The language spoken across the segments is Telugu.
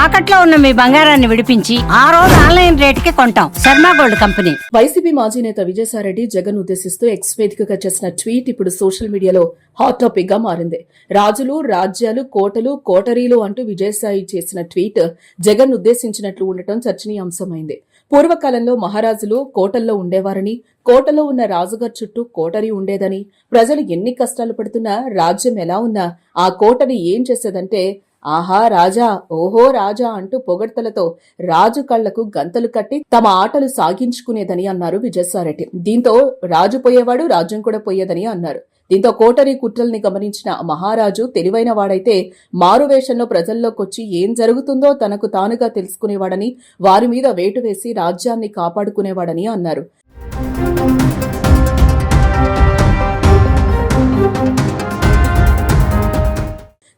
తాకట్లో ఉన్న మీ బంగారాన్ని విడిపించి ఆ రోజు ఆన్లైన్ రేటుకి కొంటాం. Sharma gold company. వైసీపీ మాజీ నేత విజయసాయిరెడ్డి జగన్ ఉద్దేశిస్తూ ఎక్స్ వేదికగా చేసిన ట్వీట్ ఇప్పుడు సోషల్ మీడియాలో హాట్ టాపిక్ గా మారింది. రాజులు, రాజ్యాలు, కోటలు, కోటరీలు అంటూ విజయసాయి చేసిన ట్వీట్ జగన్ ఉద్దేశించినట్లు ఉండటం చర్చనీయాంశమైంది. పూర్వకాలంలో మహారాజులు కోటల్లో ఉండేవారని, కోటలో ఉన్న రాజుగారి చుట్టూ కోటరీ ఉండేదని, ప్రజలు ఎన్ని కష్టాలు పడుతున్నా రాజ్యం ఎలా ఉన్నా ఆ కోటరీ ఏం చేసేదంటే ఆహా రాజా, ఓహో రాజా అంటూ పొగడ్తలతో రాజు కళ్లకు గంతలు కట్టి తమ ఆటలు సాగించుకునేదని అన్నారు విజయసాయిరెడ్డి. దీంతో రాజు పోయేవాడు, రాజ్యం కూడా పోయేదని అన్నారు. దీంతో కోటరీ కుట్రల్ని గమనించిన మహారాజు తెలివైన వాడైతే మారువేషంలో ప్రజల్లోకొచ్చి ఏం జరుగుతుందో తనకు తానుగా తెలుసుకునేవాడని, వారి మీద వేటు వేసి రాజ్యాన్ని కాపాడుకునేవాడని అన్నారు.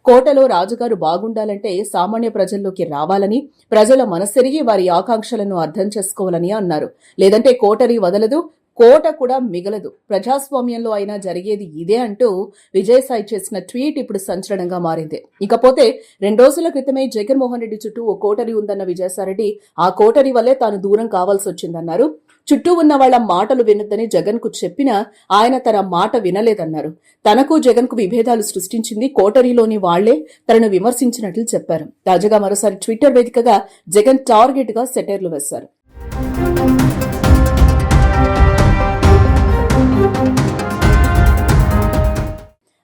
కోటలో రాజుగారు బాగుండాలంటే సామాన్య ప్రజల్లోకి రావాలని, ప్రజల మనసెరిగి వారి ఆకాంక్షలను అర్థం చేసుకోవాలని అన్నారు. లేదంటే కోటరీ వదలదు, కోట కూడా మిగలదు, ప్రజాస్వామ్యంలో అయినా జరిగేది ఇదే అంటూ విజయసాయి చేసిన ట్వీట్ ఇప్పుడు సంచలనంగా మారింది. ఇకపోతే 2 రోజుల క్రితమే జగన్మోహన్ రెడ్డి చుట్టూ ఓ కోటరీ ఉందన్న విజయసాయిరెడ్డి ఆ కోటరీ వల్లే తాను దూరం కావాల్సి వచ్చిందన్నారు. చుట్టూ ఉన్న వాళ్ల మాటలు వినొద్దని జగన్ కు చెప్పినా ఆయన తన మాట వినలేదన్నారు. తనకు జగన్ కు విభేదాలు సృష్టించింది కోటరీలోని వాళ్లే తనను విమర్శించినట్లు చెప్పారు. తాజాగా మరోసారి ట్విట్టర్ వేదికగా జగన్ టార్గెట్ గా సెటైర్లు వేశారు.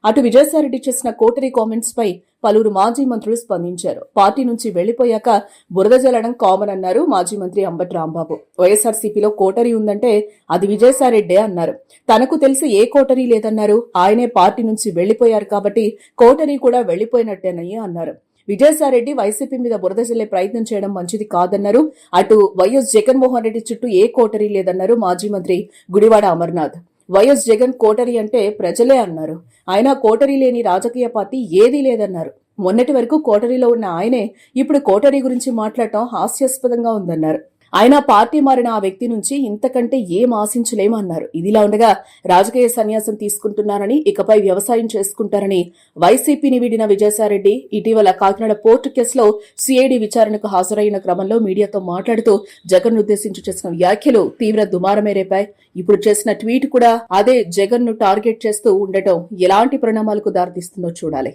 అటు విజయసాయిరెడ్డి చేసిన కోటరీ కామెంట్స్ పై పలువురు మాజీ మంత్రులు స్పందించారు. పార్టీ నుంచి వెళ్లిపోయాక బురద జల్లడం కామన్ అన్నారు మాజీ మంత్రి అంబటి రాంబాబు. వైఎస్ఆర్సీపీలో కోటరీ ఉందంటే అది విజయసాయిరెడ్డే అన్నారు. తనకు తెలిసి ఏ కోటరీ లేదన్నారు. ఆయనే పార్టీ నుంచి వెళ్లిపోయారు కాబట్టి కోటరీ కూడా వెళ్లిపోయినట్టేనని అన్నారు. విజయసాయిరెడ్డి వైసీపీ మీద బురద జల్లే ప్రయత్నం చేయడం మంచిది కాదన్నారు. అటు వైఎస్ జగన్మోహన్ రెడ్డి చుట్టూ ఏ కోటరీ లేదన్నారు మాజీ మంత్రి గుడివాడ అమర్నాథ్. వైఎస్ జగన్ కోటరీ అంటే ప్రజలే అన్నారు. ఆయన కోటరీ లేని రాజకీయ పార్టీ ఏదీ లేదన్నారు. మొన్నటి వరకు కోటరీలో ఉన్న ఆయనే ఇప్పుడు కోటరీ గురించి మాట్లాడటం హాస్యాస్పదంగా ఉందన్నారు. ఆయన పార్టీ మారిన ఆ వ్యక్తి నుంచి ఇంతకంటే ఏం ఆశించలేమన్నారు. ఇదిలా ఉండగా రాజకీయ సన్యాసం తీసుకుంటున్నారని, ఇకపై వ్యవసాయం చేసుకుంటారని వైసీపీని వీడిన విజయసాయిరెడ్డి ఇటీవల కాకినాడ పోర్టు కేసులో సిఐడి విచారణకు హాజరైన క్రమంలో మీడియాతో మాట్లాడుతూ జగన్ ఉద్దేశించి చేసిన వ్యాఖ్యలు తీవ్ర దుమారమే రేపాయి. ఇప్పుడు చేసిన ట్వీట్ కూడా అదే జగన్ ను టార్గెట్ చేస్తూ ఉండటం ఎలాంటి పరిణామాలకు దారితీస్తుందో చూడాలి.